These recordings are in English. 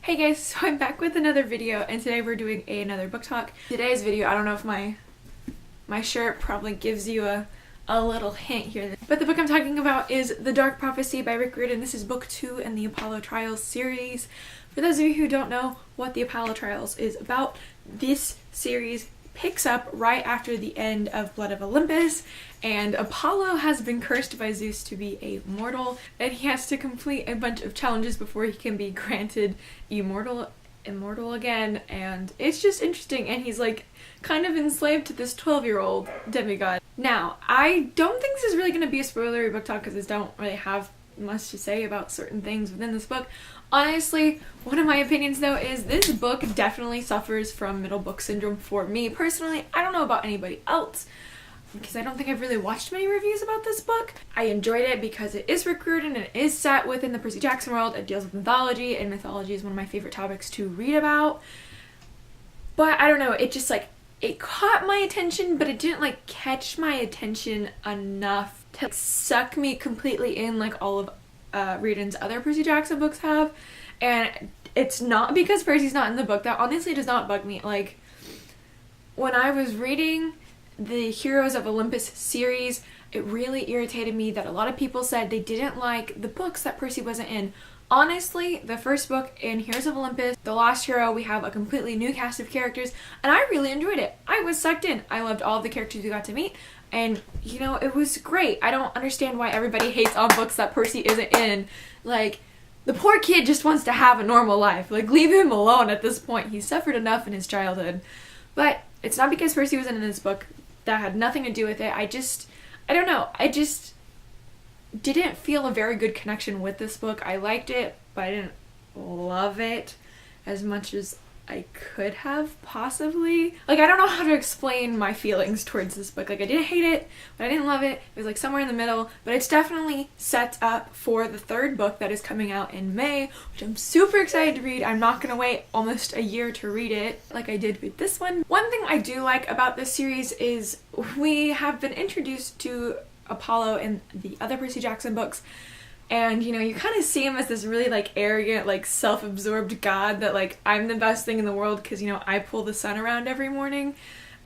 Hey guys, so I'm back with another video and today we're doing another book talk. Today's video, I don't know if my shirt probably gives you a little hint here, but the book I'm talking about is The Dark Prophecy by Rick Riordan. This is book 2 in the Apollo Trials series. For those of you who don't know what the Apollo Trials is about, this series picks up right after the end of Blood of Olympus, and Apollo has been cursed by Zeus to be a mortal, and he has to complete a bunch of challenges before he can be granted immortal again, and it's just interesting, and he's like kind of enslaved to this 12-year-old demigod. Now, I don't think this is really going to be a spoilery book talk because I don't really have much to say about certain things within this book. Honestly, one of my opinions though is this book definitely suffers from middle book syndrome for me personally. I don't know about anybody else because I don't think I've really watched many reviews about this book. I enjoyed it because it is Rick Riordan and it is set within the Percy Jackson world. It deals with mythology, and mythology is one of my favorite topics to read about. But I don't know, it just like, it caught my attention, but it didn't like catch my attention enough to like, suck me completely in like all of Riordan's other Percy Jackson books have. And it's not because Percy's not in the book. That honestly does not bug me. Like, when I was reading the Heroes of Olympus series, it really irritated me that a lot of people said they didn't like the books that Percy wasn't in. Honestly, the first book in Heroes of Olympus, The Lost Hero, we have a completely new cast of characters, and I really enjoyed it. I was sucked in. I loved all of the characters we got to meet, and, you know, it was great. I don't understand why everybody hates on books that Percy isn't in. Like, the poor kid just wants to have a normal life. Like, leave him alone at this point. He suffered enough in his childhood. But it's not because Percy wasn't in this book. That had nothing to do with it. I don't know. I just didn't feel a very good connection with this book. I liked it, but I didn't love it as much as I could have possibly. Like, I don't know how to explain my feelings towards this book. Like, I didn't hate it, but I didn't love it. It was like somewhere in the middle, but it's definitely set up for the third book that is coming out in May, which I'm super excited to read. I'm not gonna wait almost a year to read it like I did with this one. One thing I do like about this series is we have been introduced to Apollo in the other Percy Jackson books. And, you know, you kind of see him as this really, like, arrogant, like, self-absorbed god that, like, I'm the best thing in the world because, you know, I pull the sun around every morning.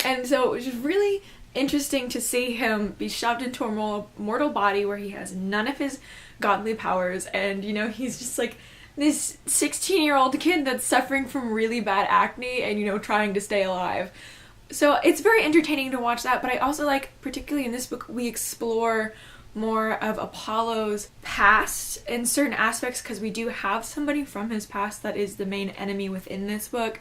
And so it was just really interesting to see him be shoved into a mortal body where he has none of his godly powers. And, you know, he's just, like, this 16-year-old kid that's suffering from really bad acne and, you know, trying to stay alive. So it's very entertaining to watch that, but I also like, particularly in this book, we explore more of Apollo's past in certain aspects because we do have somebody from his past that is the main enemy within this book,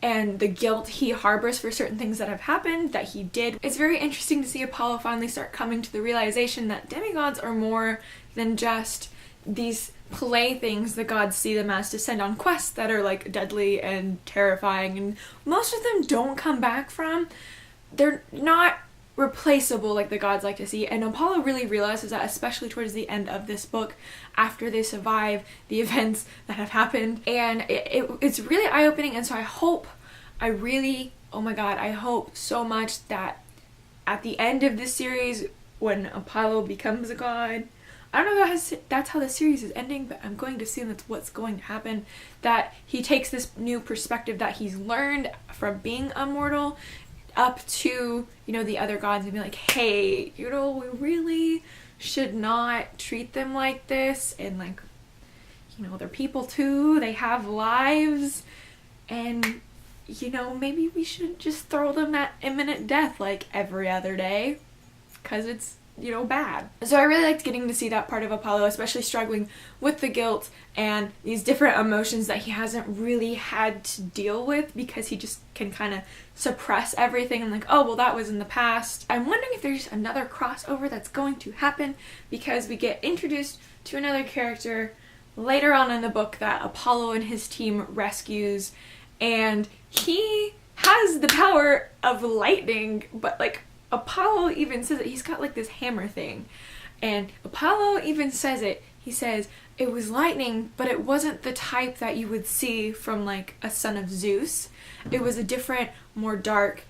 and the guilt he harbors for certain things that have happened that he did. It's very interesting to see Apollo finally start coming to the realization that demigods are more than just these playthings the gods see them as to send on quests that are like deadly and terrifying, and most of them don't come back from. They're not replaceable like the gods like to see, and Apollo really realizes that, especially towards the end of this book after they survive the events that have happened, and it's really eye-opening. And so I hope so much that at the end of this series, when Apollo becomes a god, I don't know if that's how the series is ending, but I'm going to assume that's what's going to happen, that he takes this new perspective that he's learned from being immortal up to, you know, the other gods and be like, hey, you know, we really should not treat them like this, and like, you know, they're people too, they have lives, and, you know, maybe we should just throw them that imminent death like every other day, because it's, you know, bad. So I really liked getting to see that part of Apollo, especially struggling with the guilt and these different emotions that he hasn't really had to deal with because he just can kind of suppress everything and like, oh, well, that was in the past. I'm wondering if there's another crossover that's going to happen because we get introduced to another character later on in the book that Apollo and his team rescues, and he has the power of lightning, but like, Apollo even says it. He's got like this hammer thing, and Apollo even says it. He says it was lightning, but it wasn't the type that you would see from like a son of Zeus. It was a different, more dark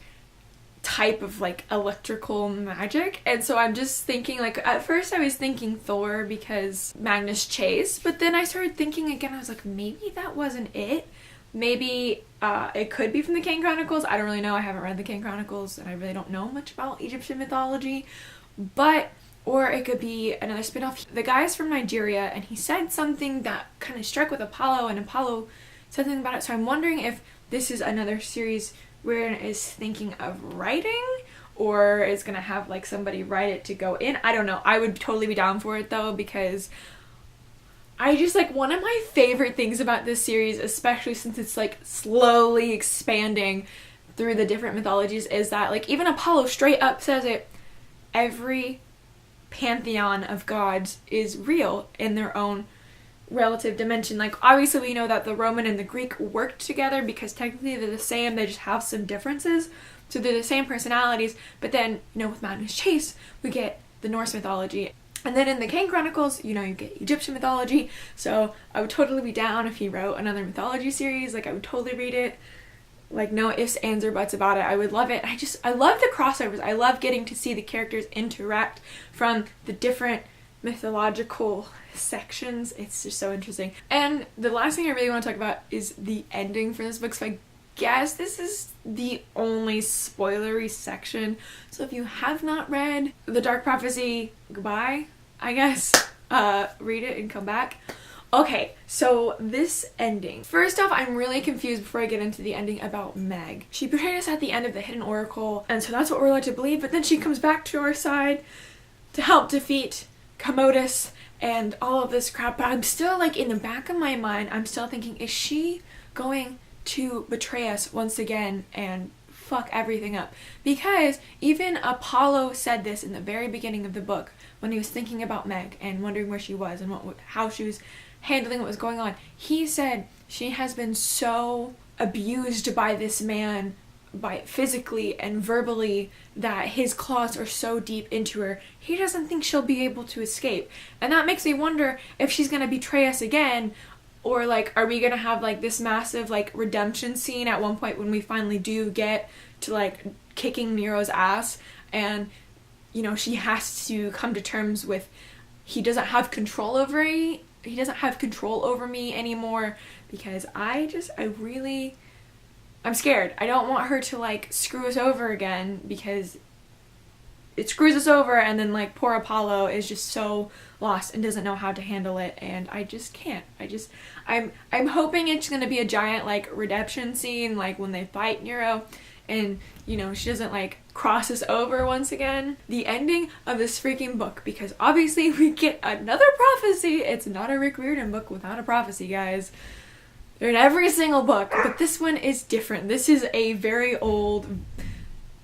type of like electrical magic. And so I'm just thinking, like, at first I was thinking Thor because Magnus Chase, but then I started thinking again, I was like, maybe that wasn't it. Maybe it could be from the King Chronicles. I don't really know. I haven't read the King Chronicles and I really don't know much about Egyptian mythology, but or it could be another spin-off. The guy's from Nigeria and he said something that kind of struck with Apollo, and Apollo said something about it. So I'm wondering if this is another series Riordan is thinking of writing, or is gonna have like somebody write it to go in. I don't know. I would totally be down for it though, because I just like, one of my favorite things about this series, especially since it's like slowly expanding through the different mythologies, is that like even Apollo straight up says it, every pantheon of gods is real in their own relative dimension. Like obviously we know that the Roman and the Greek worked together because technically they're the same, they just have some differences, so they're the same personalities. But then, you know, with Magnus Chase we get the Norse mythology, and then in the King Chronicles, you know, you get Egyptian mythology. So I would totally be down if he wrote another mythology series. Like I would totally read it, like no ifs, ands, or buts about it. I would love it. I love the crossovers. I love getting to see the characters interact from the different mythological sections. It's just so interesting. And the last thing I really want to talk about is the ending for this book. So I guess this is the only spoilery section. So if you have not read The Dark Prophecy, goodbye, I guess. Read it and come back. Okay, so this ending. First off, I'm really confused before I get into the ending about Meg. She betrayed us at the end of the Hidden Oracle, and so that's what we're led to believe, but then she comes back to our side to help defeat Commodus and all of this crap. But I'm still like, in the back of my mind, I'm still thinking, is she going to betray us once again and fuck everything up? Because even Apollo said this in the very beginning of the book when he was thinking about Meg and wondering where she was and how she was handling what was going on. He said she has been so abused by this man, by physically and verbally, that his claws are so deep into her, he doesn't think she'll be able to escape. And that makes me wonder if she's gonna betray us again, or like, are we gonna have like this massive like redemption scene at one point when we finally do get to like kicking Nero's ass, and you know, she has to come to terms with he doesn't have control over me. He doesn't have control over me anymore, because I'm scared. I don't want her to like screw us over again, because it screws us over and then like poor Apollo is just so lost and doesn't know how to handle it, and I just can't. I'm hoping it's gonna be a giant like redemption scene, like when they fight Nero, and you know, she doesn't like cross us over once again. The ending of this freaking book, because obviously we get another prophecy. It's not a Rick Riordan book without a prophecy, guys. They're in every single book, but this one is different. This is a very old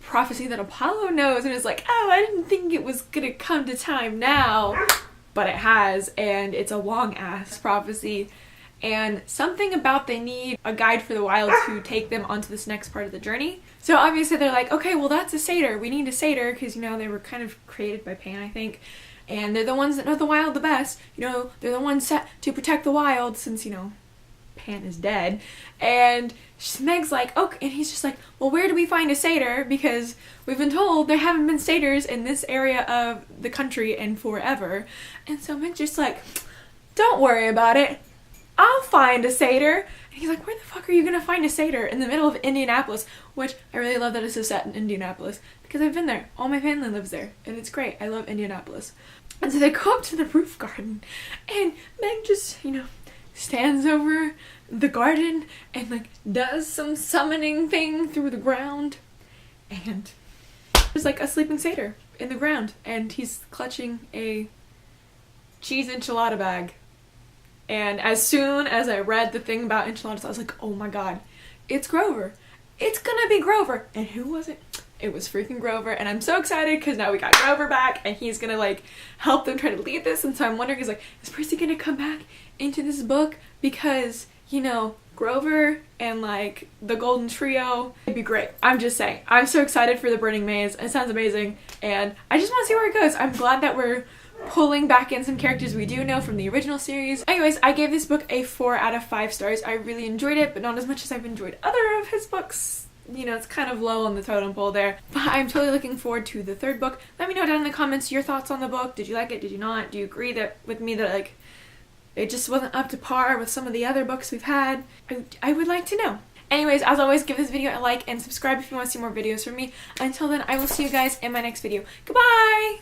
prophecy that Apollo knows and is like, oh, I didn't think it was gonna come to time now, but it has, and it's a long ass prophecy. And something about they need a guide for the wild to take them onto this next part of the journey. So obviously they're like, okay, well that's a satyr. We need a satyr, because you know, they were kind of created by Pan, I think. And they're the ones that know the wild the best. You know, they're the ones set to protect the wild, since, you know, Pan is dead. And Meg's like, okay, and he's just like, well, where do we find a satyr? Because we've been told there haven't been satyrs in this area of the country in forever. And so Meg's just like, don't worry about it. I'll find a satyr. And he's like, where the fuck are you gonna find a satyr? In the middle of Indianapolis, which I really love that this is set in Indianapolis, because I've been there. All my family lives there, and it's great. I love Indianapolis. And so they go up to the roof garden, and Meg just, you know, stands over the garden and like does some summoning thing through the ground, and there's like a sleeping satyr in the ground, and he's clutching a cheese enchilada bag. And as soon as I read the thing about enchiladas, I was like, oh my god, it's Grover. It's gonna be Grover. And who was it? It was freaking Grover. And I'm so excited because now we got Grover back and he's gonna like help them try to lead this. And so I'm wondering, is Percy gonna come back into this book? Because, you know, Grover and like the Golden Trio, it'd be great. I'm just saying. I'm so excited for the Burning Maze. It sounds amazing. And I just want to see where it goes. I'm glad that we're pulling back in some characters we do know from the original series. Anyways, I gave this book a 4 out of 5 stars. I really enjoyed it, but not as much as I've enjoyed other of his books you know, it's kind of low on the totem pole there. But I'm totally looking forward to the third book. Let me know down in the comments your thoughts on the book. Did you like it? Did you not? Do you agree with me that like it just wasn't up to par with some of the other books we've had? I would like to know. Anyways, as always, give this video a like and subscribe if you want to see more videos from me. Until then, I will see you guys in my next video. Goodbye!